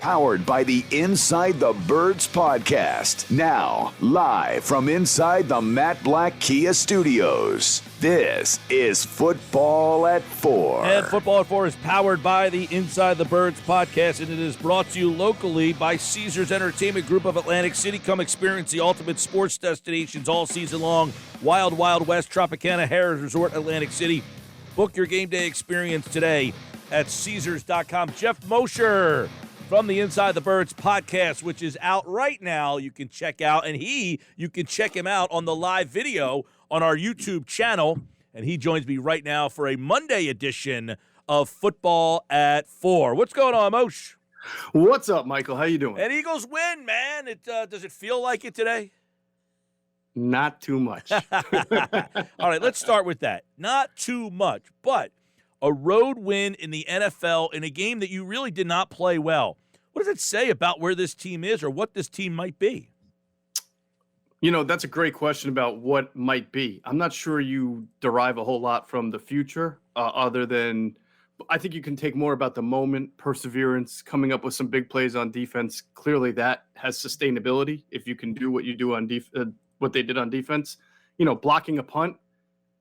Powered by the Inside the Birds podcast. Now, live from inside the Matt Black Kia Studios. This is Football at 4. And Football at 4 is powered by the Inside the Birds podcast, and it is brought to you locally by Caesars Entertainment Group of Atlantic City. Come experience the ultimate sports destinations all season long. Wild Wild West, Tropicana, Harrah's Resort, Atlantic City. Book your game day experience today at Caesars.com. Geoff Mosher from the Inside the Birds podcast, which is out right now. You can check out, and you can check him out on the live video on our YouTube channel. And he joins me right now for a Monday edition of Football at 4. What's going on, Mosh? What's up, Michael? How you doing? And Eagles win, man. Does it feel like it today? Not too much. All right, let's start with that. Not too much, but a road win in the NFL in a game that you really did not play well. What does it say about where this team is or what this team might be? You know, that's a great question about what might be. I'm not sure you derive a whole lot from the future other than I think you can take more about the moment, perseverance, coming up with some big plays on defense. Clearly that has sustainability if you can do what you do on what they did on defense. You know, blocking a punt,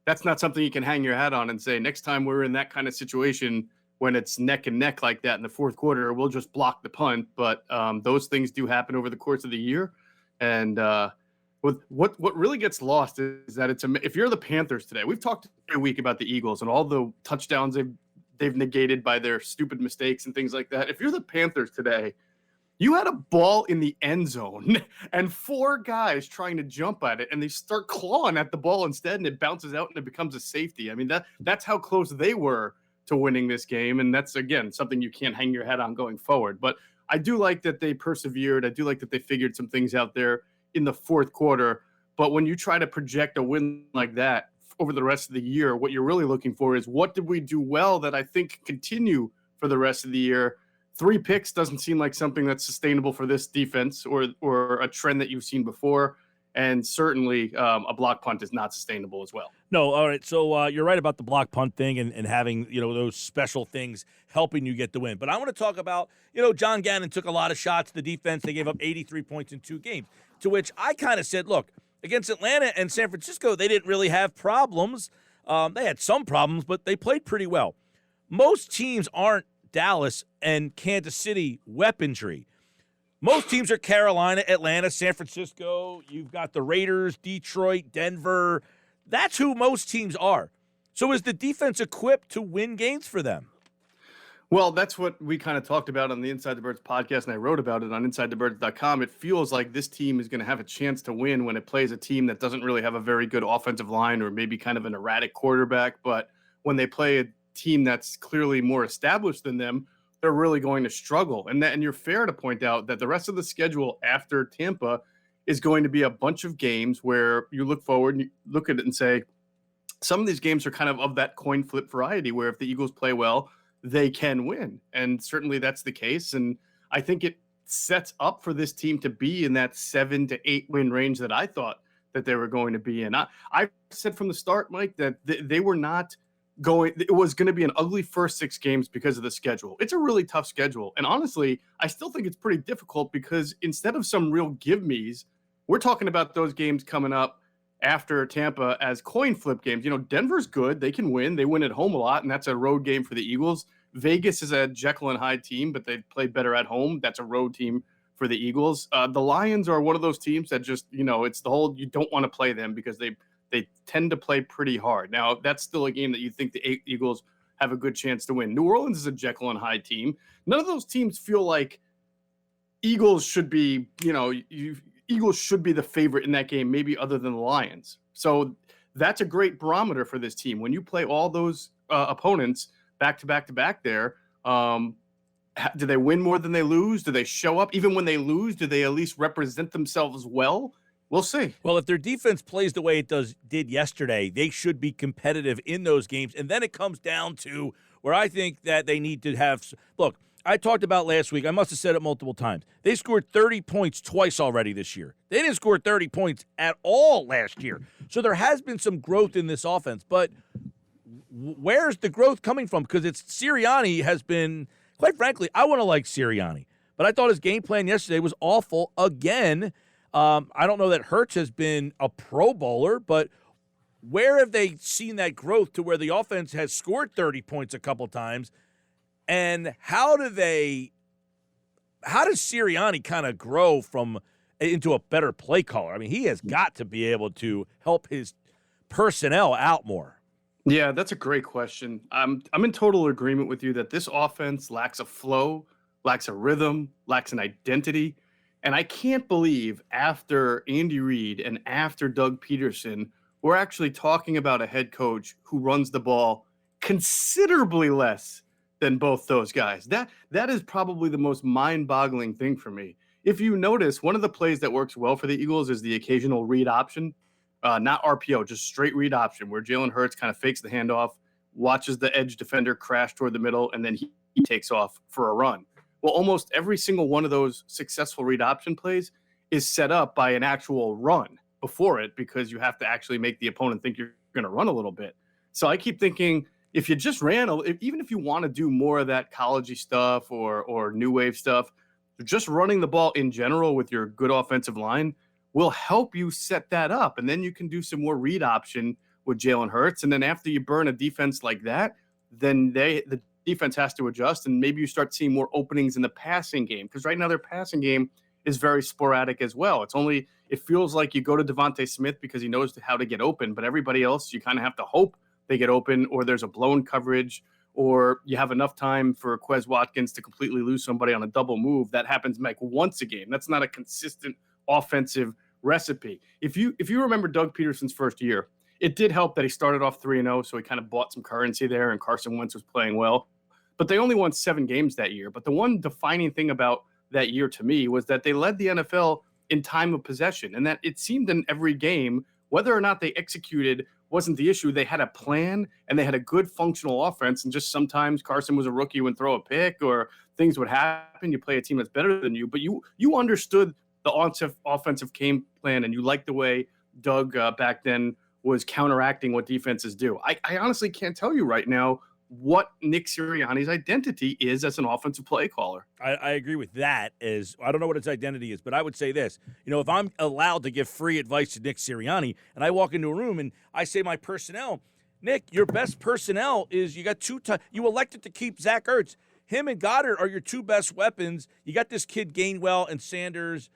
that's not something you can hang your hat on and say, next time we're in that kind of situation when it's neck and neck like that in the fourth quarter, we'll just block the punt. But those things do happen over the course of the year. And what really gets lost is that if you're the Panthers today, we've talked every week about the Eagles and all the touchdowns they've negated by their stupid mistakes and things like that. If you're the Panthers today, you had a ball in the end zone and 4 guys trying to jump at it, and they start clawing at the ball instead, and it bounces out and it becomes a safety. I mean, that's how close they were to winning this game, and that's, again, something you can't hang your head on going forward. But I do like that they persevered. I do like that they figured some things out there in the fourth quarter. But when you try to project a win like that over the rest of the year, what you're really looking for is what did we do well that I think continue for the rest of the year. 3 picks doesn't seem like something that's sustainable for this defense or a trend that you've seen before. And certainly a block punt is not sustainable as well. No, all right. So you're right about the block punt thing and having, those special things helping you get the win. But I want to talk about, John Gannon took a lot of shots to the defense. They gave up 83 points in 2 games, to which I kind of said, look, against Atlanta and San Francisco, they didn't really have problems. They had some problems, but they played pretty well. Most teams aren't Dallas and Kansas City weaponry. Most teams are Carolina, Atlanta, San Francisco. You've got the Raiders, Detroit, Denver. That's who most teams are. So is the defense equipped to win games for them? Well, that's what we kind of talked about on the Inside the Birds podcast, and I wrote about it on InsideTheBirds.com. It feels like this team is going to have a chance to win when it plays a team that doesn't really have a very good offensive line or maybe kind of an erratic quarterback. But when they play a team that's clearly more established than them, they're really going to struggle. And you're fair to point out that the rest of the schedule after Tampa is going to be a bunch of games where you look forward and you look at it and say, some of these games are kind of that coin flip variety where if the Eagles play well, they can win. And certainly that's the case. And I think it sets up for this team to be in that 7 to 8 win range that I thought that they were going to be in. I said from the start, Mike, that they were not it was going to be an ugly first 6 games because of the schedule. It's a really tough schedule. And honestly, I still think it's pretty difficult because instead of some real give-me's, we're talking about those games coming up after Tampa as coin flip games. Denver's good. They can win. They win at home a lot, and that's a road game for the Eagles. Vegas is a Jekyll and Hyde team, but they play better at home. That's a road team for the Eagles. The Lions are one of those teams that just, it's the whole you don't want to play them because they tend to play pretty hard. Now, that's still a game that you think the Eagles have a good chance to win. New Orleans is a Jekyll and Hyde team. None of those teams feel like Eagles should be, Eagles should be the favorite in that game, maybe other than the Lions. So that's a great barometer for this team. When you play all those opponents back to back to back there, do they win more than they lose? Do they show up? Even when they lose, do they at least represent themselves well? We'll see. Well, if their defense plays the way it did yesterday, they should be competitive in those games. And then it comes down to where I think that they need to have – look, I talked about last week. I must have said it multiple times. They scored 30 points twice already this year. They didn't score 30 points at all last year. So there has been some growth in this offense. But where's the growth coming from? Because Sirianni has been – quite frankly, I want to like Sirianni. But I thought his game plan yesterday was awful again. I don't know that Hurts has been a Pro Bowler, but where have they seen that growth to where the offense has scored 30 points a couple times? And how does Sirianni kind of grow into a better play caller? I mean, he has got to be able to help his personnel out more. Yeah, that's a great question. I'm in total agreement with you that this offense lacks a flow, lacks a rhythm, lacks an identity. And I can't believe after Andy Reid and after Doug Peterson, we're actually talking about a head coach who runs the ball considerably less than both those guys. That is probably the most mind-boggling thing for me. If you notice, one of the plays that works well for the Eagles is the occasional read option, not RPO, just straight read option, where Jalen Hurts kind of fakes the handoff, watches the edge defender crash toward the middle, and then he takes off for a run. Well, almost every single one of those successful read option plays is set up by an actual run before it, because you have to actually make the opponent think you're going to run a little bit. So I keep thinking, if you just even if you want to do more of that college-y stuff or new wave stuff, just running the ball in general with your good offensive line will help you set that up. And then you can do some more read option with Jalen Hurts. And then after you burn a defense like that, then the defense has to adjust, and maybe you start seeing more openings in the passing game, because right now their passing game is very sporadic as well. It feels like you go to Devontae Smith because he knows how to get open, but everybody else, you kind of have to hope they get open, or there's a blown coverage, or you have enough time for Quez Watkins to completely lose somebody on a double move. That happens like once a game. That's not a consistent offensive recipe. If you remember Doug Peterson's first year, it did help that he started off 3-0, so he kind of bought some currency there, and Carson Wentz was playing well. But they only won 7 games that year. But the one defining thing about that year to me was that they led the NFL in time of possession, and that it seemed in every game, whether or not they executed wasn't the issue. They had a plan, and they had a good functional offense, and just sometimes Carson was a rookie and throw a pick, or things would happen. You play a team that's better than you, but you understood the offensive game plan, and you liked the way Doug back then was counteracting what defenses do. I honestly can't tell you right now what Nick Sirianni's identity is as an offensive play caller. I agree with that. I don't know what his identity is, but I would say this. If I'm allowed to give free advice to Nick Sirianni, and I walk into a room and I say my personnel, Nick, your best personnel is you got you elected to keep Zach Ertz. Him and Goddard are your two best weapons. You got this kid Gainwell and Sanders.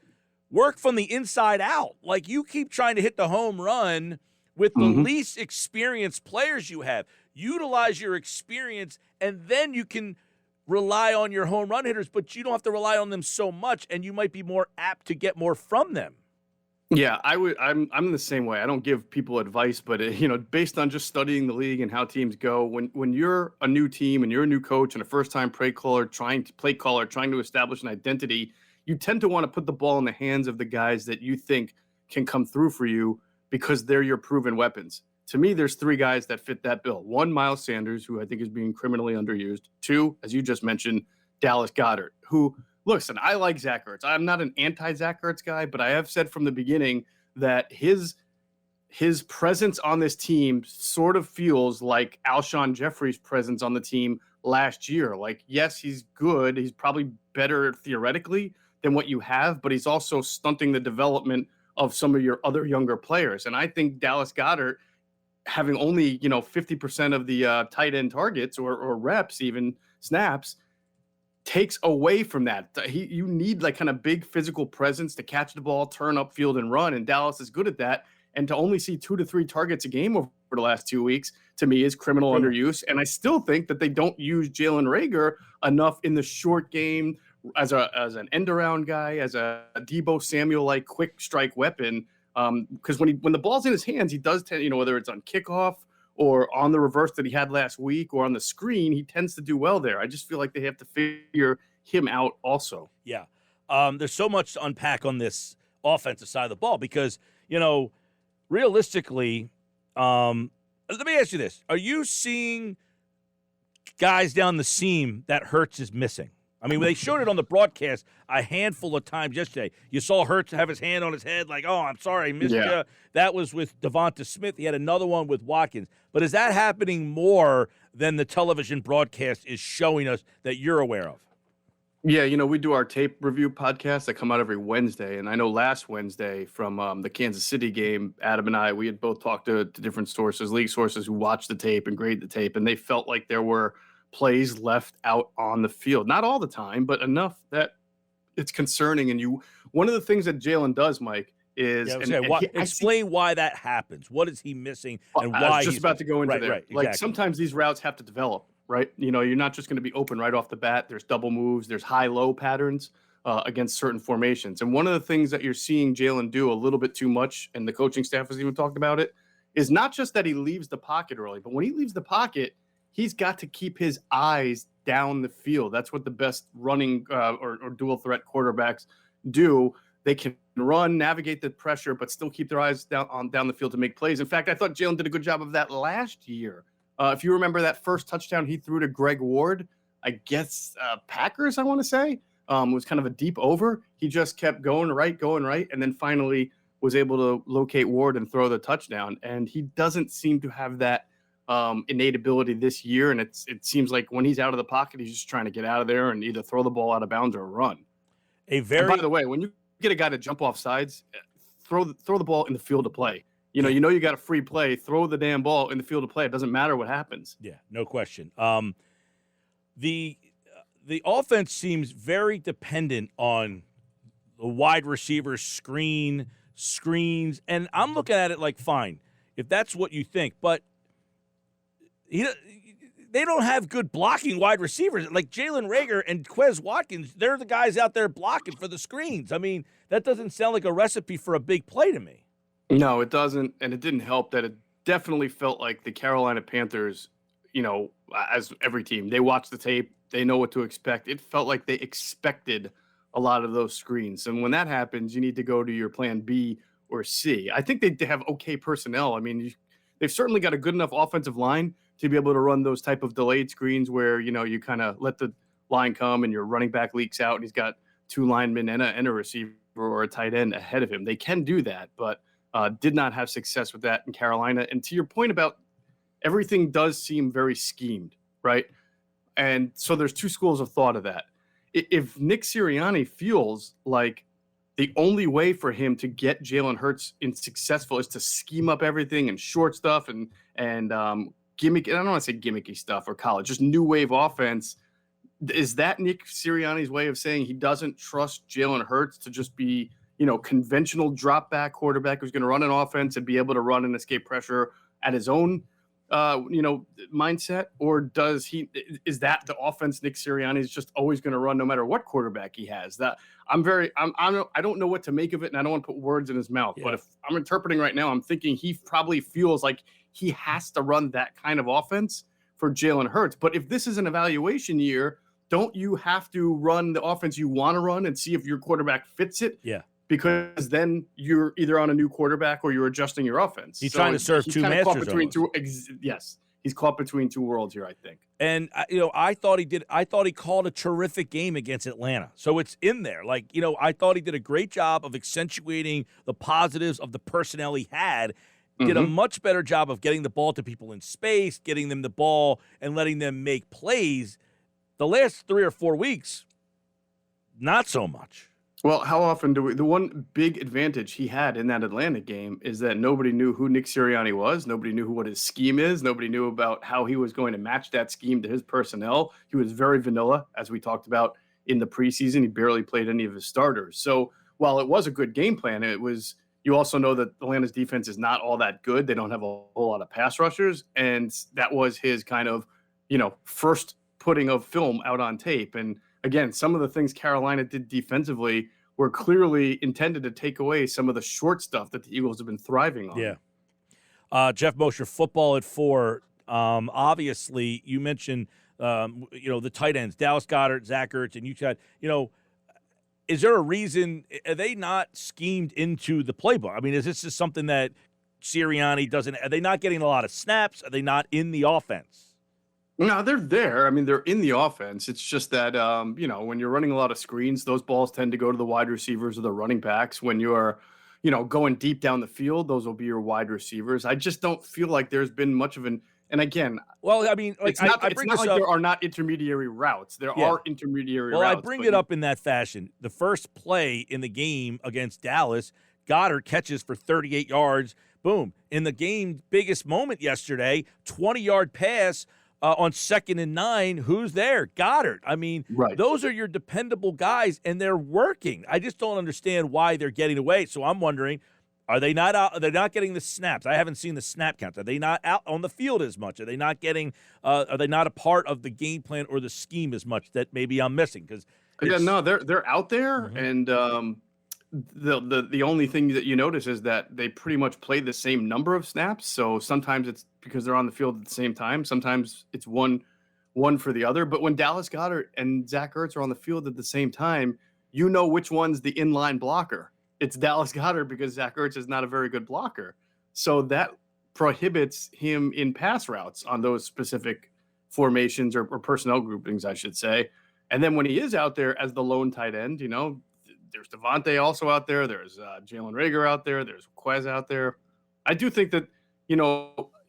Work from the inside out. Like, you keep trying to hit the home run with the least experienced players you have. Utilize your experience, and then you can rely on your home run hitters, but you don't have to rely on them so much, and you might be more apt to get more from them. Yeah, I'm the same way. I don't give people advice, but based on just studying the league and how teams go, when you're a new team and you're a new coach and a first-time play caller trying to establish an identity, you tend to want to put the ball in the hands of the guys that you think can come through for you because they're your proven weapons. To me, there's 3 guys that fit that bill. 1, Miles Sanders, who I think is being criminally underused. 2, as you just mentioned, Dallas Goedert, who, listen, I like Zach Ertz. I'm not an anti-Zach Ertz guy, but I have said from the beginning that his presence on this team sort of feels like Alshon Jeffrey's presence on the team last year. Like, yes, he's good. He's probably better theoretically than what you have, but he's also stunting the development of some of your other younger players. And I think Dallas Goedert, having only 50% of the tight end targets or reps, even snaps, takes away from that. You need like kind of big physical presence to catch the ball, turn upfield, and run. And Dallas is good at that. And to only see 2 to 3 targets a game over the last 2 weeks, to me, is criminal underuse. And I still think that they don't use Jalen Reagor enough in the short game as an end around guy, as a Deebo Samuel like quick strike weapon. Because when the ball's in his hands, he does tend, whether it's on kickoff or on the reverse that he had last week or on the screen, he tends to do well there. I just feel like they have to figure him out also. Yeah. There's so much to unpack on this offensive side of the ball because, realistically, let me ask you this. Are you seeing guys down the seam that Hurts is missing? I mean, they showed it on the broadcast a handful of times yesterday. You saw Hurts have his hand on his head like, oh, I'm sorry, I missed you. That was with Devonta Smith. He had another one with Watkins. But is that happening more than the television broadcast is showing us that you're aware of? Yeah, we do our tape review podcast that come out every Wednesday. And I know last Wednesday from the Kansas City game, Adam and I, we had both talked to different sources, league sources who watched the tape and graded the tape. And they felt like there were plays left out on the field. Not all the time, but enough that it's concerning. And one of the things that Jalen does, Mike, is explain why that happens. What is he missing and why? I was just about to go into there. Right, exactly. Like sometimes these routes have to develop, right? You're not just going to be open right off the bat. There's double moves. There's high-low patterns against certain formations. And one of the things that you're seeing Jalen do a little bit too much, and the coaching staff has even talked about it, is not just that he leaves the pocket early, but when he leaves the pocket, he's got to keep his eyes down the field. That's what the best running or dual threat quarterbacks do. They can run, navigate the pressure, but still keep their eyes down the field to make plays. In fact, I thought Jalen did a good job of that last year. If you remember that first touchdown he threw to Greg Ward, I guess Packers, I want to say, was kind of a deep over. He just kept going right, and then finally was able to locate Ward and throw the touchdown. And he doesn't seem to have that innate ability this year. And it seems like when he's out of the pocket, he's just trying to get out of there and either throw the ball out of bounds or run. And by the way, when you get a guy to jump off sides, throw the ball in the field of play. You got a free play, throw the damn ball in the field of play. It doesn't matter what happens. Yeah, no question. The offense seems very dependent on the wide receivers screens, and I'm looking at it like, fine, if that's what you think, but they don't have good blocking wide receivers. Like Jalen Reagor and Quez Watkins, they're the guys out there blocking for the screens. I mean, that doesn't sound like a recipe for a big play to me. No, it doesn't, and it didn't help that it definitely felt like the Carolina Panthers, as every team, they watch the tape, they know what to expect. It felt like they expected a lot of those screens. And when that happens, you need to go to your plan B or C. I think they have okay personnel. I mean, they've certainly got a good enough offensive line to be able to run those type of delayed screens where, you kind of let the line come and your running back leaks out and he's got two linemen and a receiver or a tight end ahead of him. They can do that, but did not have success with that in Carolina. And to your point about everything does seem very schemed, right? And so there's two schools of thought of that. If Nick Sirianni feels like the only way for him to get Jalen Hurts successful is to scheme up everything and short stuff and gimmick, I don't want to say gimmicky stuff or college, just new wave offense. Is that Nick Sirianni's way of saying he doesn't trust Jalen Hurts to just be, conventional drop back quarterback who's going to run an offense and be able to run and escape pressure at his own, mindset? Or is that the offense Nick Sirianni is just always going to run no matter what quarterback he has? That I don't know what to make of it, and I don't want to put words in his mouth. Yeah. But if I'm interpreting right now, I'm thinking he probably feels like he has to run that kind of offense for Jalen Hurts. But if this is an evaluation year, don't you have to run the offense you want to run and see if your quarterback fits it? Yeah. Because then you're either on a new quarterback or you're adjusting your offense. He's trying to serve two masters. Yes, he's caught between two worlds here, I think. And I thought he called a terrific game against Atlanta. So it's in there. Like, I thought he did a great job of accentuating the positives of the personnel he had. Did a much better job of getting the ball to people in space, getting them the ball and letting them make plays. The last 3 or 4 weeks, not so much. Well, how often the one big advantage he had in that Atlanta game is that nobody knew who Nick Sirianni was. Nobody knew what his scheme is. Nobody knew about how he was going to match that scheme to his personnel. He was very vanilla, as we talked about in the preseason. He barely played any of his starters. So while it was a good game plan, you also know that Atlanta's defense is not all that good. They don't have a whole lot of pass rushers. And that was his kind of, first putting of film out on tape. And again, some of the things Carolina did defensively were clearly intended to take away some of the short stuff that the Eagles have been thriving on. Yeah. Geoff Mosher, Football at 4. Obviously, you mentioned, the tight ends, Dallas Goedert, Zach Ertz, and you said, is there a reason – are they not schemed into the playbook? I mean, is this just something that Sirianni doesn't – are they not getting a lot of snaps? Are they not in the offense? No, they're there. I mean, they're in the offense. It's just that, when you're running a lot of screens, those balls tend to go to the wide receivers or the running backs. When you're, going deep down the field, those will be your wide receivers. I just don't feel like there's been much of an And again, Well, I mean, like it's not, I it's bring not this like up. there are not intermediary routes. There Yeah. are intermediary Well, routes. I bring it up in that fashion. The first play in the game against Dallas, Goddard catches for 38 yards. Boom. In the game's biggest moment yesterday, 20-yard pass on 2nd and 9. Who's there? Goddard. I mean, Right. those are your dependable guys, and they're working. I just don't understand why they're getting away. So I'm wondering, are they not out? They're not getting the snaps. I haven't seen the snap count. Are they not out on the field as much? Are they not getting? Are they not a part of the game plan or the scheme as much that maybe I'm missing? Because no, they're out there, Mhm. and the only thing that you notice is that they pretty much play the same number of snaps. So sometimes it's because they're on the field at the same time. Sometimes it's one for the other. But when Dallas Goedert and Zach Ertz are on the field at the same time, you know which one's the inline blocker. It's Dallas Goedert because Zach Ertz is not a very good blocker. So that prohibits him in pass routes on those specific formations or personnel groupings, I should say. And then when he is out there as the lone tight end, there's Devontae also out there. There's Jalen Reagor out there. There's Quez out there. I do think that,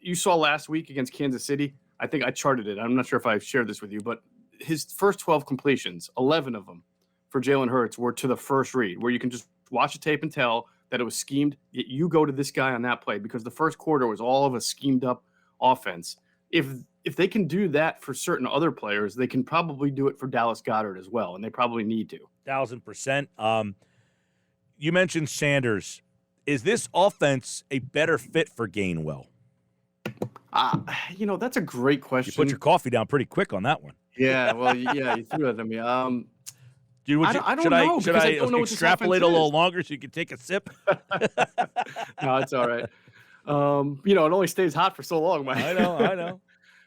you saw last week against Kansas City. I think I charted it. I'm not sure if I shared this with you, but his first 12 completions, 11 of them for Jalen Hurts were to the first read, where you can just watch the tape and tell that it was schemed. You go to this guy on that play because the first quarter was all of a schemed up offense. If they can do that for certain other players, they can probably do it for Dallas Goedert as well, and they probably need to. 1,000%. You mentioned Sanders. Is this offense a better fit for Gainwell? That's a great question. You put your coffee down pretty quick on that one. Yeah, well, yeah, you threw it at me. Dude, I don't know. Should I extrapolate a little longer so you can take a sip? No, it's all right. It only stays hot for so long. I know.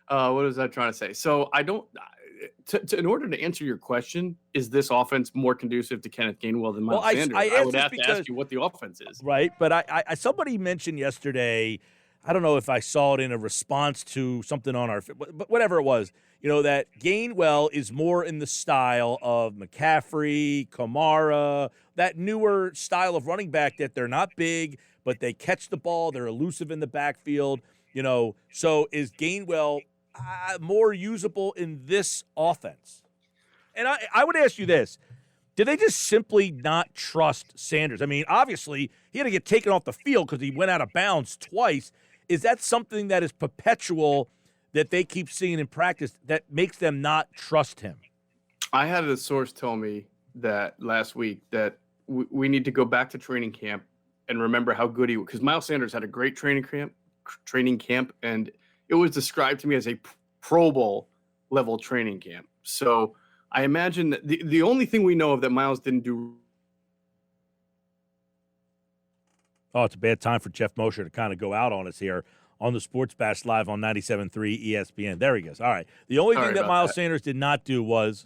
What was I trying to say? So I don't. In order to answer your question, is this offense more conducive to Kenneth Gainwell than Miles Sanders? I would have to ask you what the offense is. Right, but I somebody mentioned yesterday, I don't know if I saw it in a response to something on our, but whatever it was, that Gainwell is more in the style of McCaffrey, Kamara, that newer style of running back that they're not big, but they catch the ball, they're elusive in the backfield, So is Gainwell more usable in this offense? And I would ask you this. Did they just simply not trust Sanders? I mean, obviously, he had to get taken off the field because he went out of bounds twice. Is that something that is perpetual that they keep seeing in practice that makes them not trust him? I had a source tell me that last week that we need to go back to training camp and remember how good he was. Because Miles Sanders had a great training camp, and it was described to me as a Pro Bowl level training camp. So I imagine that the only thing we know of that Miles didn't do. Oh, it's a bad time for Geoff Mosher to kind of go out on us here on the Sports Bash Live on 97.3 ESPN. There he goes. All right. The only thing that Miles Sanders did not do was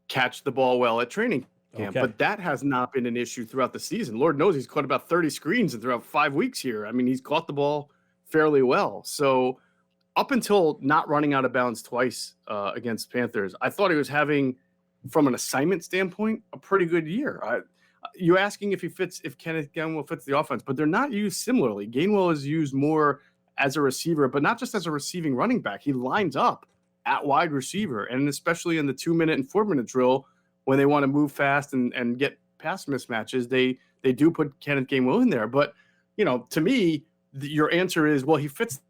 catch the ball well at training camp. Okay. But that has not been an issue throughout the season. Lord knows he's caught about 30 screens throughout 5 weeks here. I mean, he's caught the ball fairly well. So up until not running out of bounds twice against Panthers, I thought he was having, from an assignment standpoint, a pretty good year. You're asking if Kenneth Gainwell fits the offense, but they're not used similarly. Gainwell is used more as a receiver, but not just as a receiving running back. He lines up at wide receiver, and especially in the 2-minute and 4-minute drill, when they want to move fast and get pass mismatches, they do put Kenneth Gainwell in there. But, to me, your answer is, well, he fits.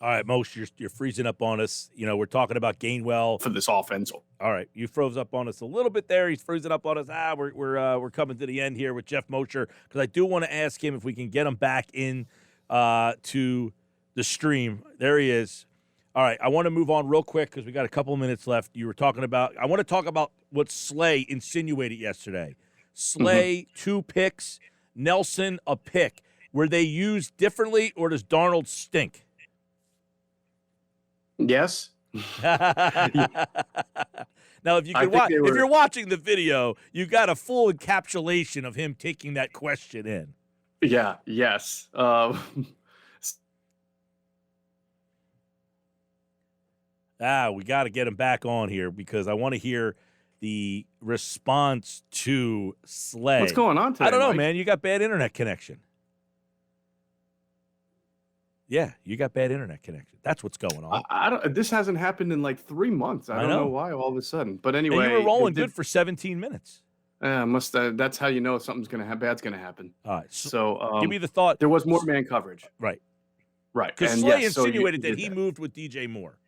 All right, Moshe, you're freezing up on us. We're talking about Gainwell For this offense. All right, you froze up on us a little bit there. He's freezing up on us. We're coming to the end here with Geoff Mosher because I do want to ask him if we can get him back in to the stream. There he is. All right, I want to move on real quick because we got a couple of minutes left. You were talking about. I want to talk about what Slay insinuated yesterday. Slay 2 picks, Nelson a pick. Were they used differently, or does Darnold stink? Yes. Now, if you're watching the video, you got a full encapsulation of him taking that question in. Yeah. Yes. We got to get him back on here because I want to hear the response to Slay. What's going on today? I don't know, Mike? man. You got bad internet connection. Yeah, you got bad internet connection. That's what's going on. I don't. This hasn't happened in like 3 months. I don't know why all of a sudden. But anyway, and you were rolling good for 17 minutes. That's how you know something's bad's gonna happen. All right. So give me the thought. There was more man coverage. Right. Right. Because Slay insinuated that he moved with DJ Moore.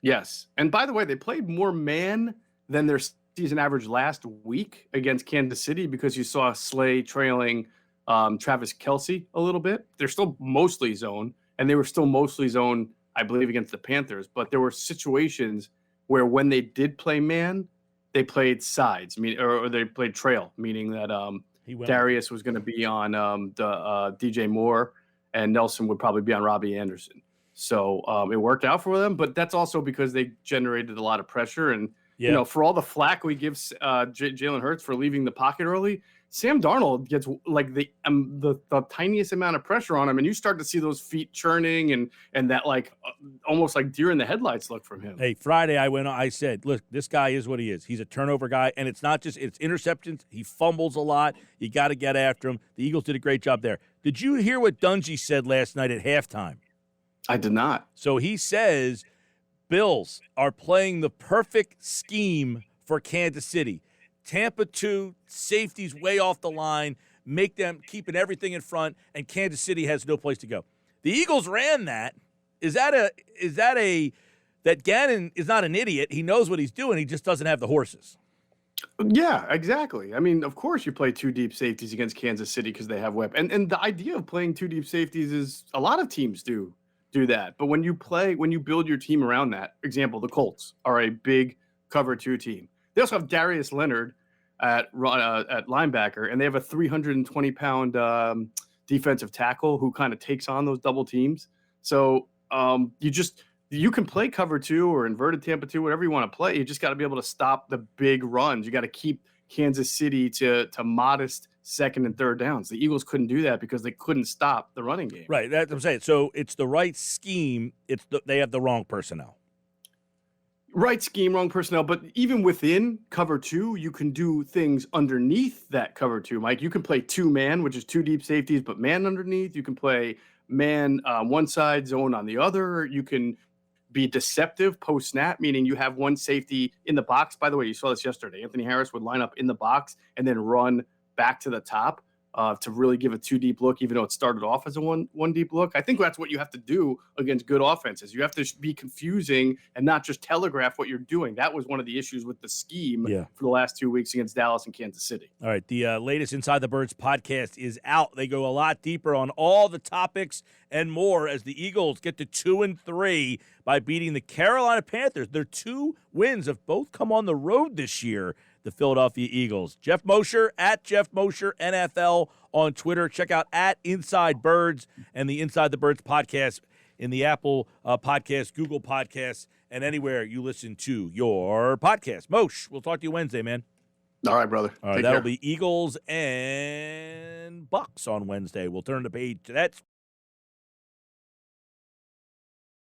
Yes. And by the way, they played more man than their season average last week against Kansas City because you saw Slay trailing Travis Kelce a little bit. They're still mostly zone, and they were still mostly zone, I believe, against the Panthers. But there were situations where when they did play man, they played sides, or they played trail, meaning that Darius was going to be on the DJ Moore, and Nelson would probably be on Robbie Anderson. So it worked out for them, but that's also because they generated a lot of pressure. And, for all the flack we give Jalen Hurts for leaving the pocket early, Sam Darnold gets like the tiniest amount of pressure on him, and you start to see those feet churning and that like almost like deer in the headlights look from him. Hey, Friday I said, look, this guy is what he is. He's a turnover guy, and it's not just it's interceptions. He fumbles a lot. You got to get after him. The Eagles did a great job there. Did you hear what Dungy said last night at halftime? I did not. So he says Bills are playing the perfect scheme for Kansas City. Tampa 2, safeties way off the line, make them keeping everything in front, and Kansas City has no place to go. The Eagles ran that. That Gannon is not an idiot. He knows what he's doing. He just doesn't have the horses. Yeah, exactly. I mean, of course you play 2 deep safeties against Kansas City because they have weapons. And the idea of playing 2 deep safeties is a lot of teams do that. But when you build your team around that, example, the Colts are a big cover 2 team. They also have Darius Leonard at linebacker, and they have a 320-pound defensive tackle who kind of takes on those double teams. So you can play cover 2 or inverted Tampa 2, whatever you want to play. You just got to be able to stop the big runs. You got to keep Kansas City to modest second and third downs. The Eagles couldn't do that because they couldn't stop the running game. Right, that's what I'm saying. So it's the right scheme. They have the wrong personnel. Right scheme, wrong personnel. But even within cover 2, you can do things underneath that cover 2, Mike. You can play 2-man, which is 2 deep safeties, but man underneath. You can play man one side, zone on the other. You can be deceptive post-snap, meaning you have one safety in the box. By the way, you saw this yesterday. Anthony Harris would line up in the box and then run back to the top to really give a 2-deep look, even though it started off as a one deep look. I think that's what you have to do against good offenses. You have to be confusing and not just telegraph what you're doing. That was one of the issues with the scheme for the last 2 weeks against Dallas and Kansas City. All right, the latest Inside the Birds podcast is out. They go a lot deeper on all the topics and more as the Eagles get to 2-3 by beating the Carolina Panthers. Their 2 wins have both come on the road this year. The Philadelphia Eagles. Geoff Mosher at Geoff Mosher NFL on Twitter. Check out at Inside Birds and the Inside the Birds podcast in the Apple Podcast, Google Podcasts, and anywhere you listen to your podcast. Moshe, we'll talk to you Wednesday, man. All right, brother. All right, that'll be Eagles and Bucks on Wednesday. We'll turn the page to that.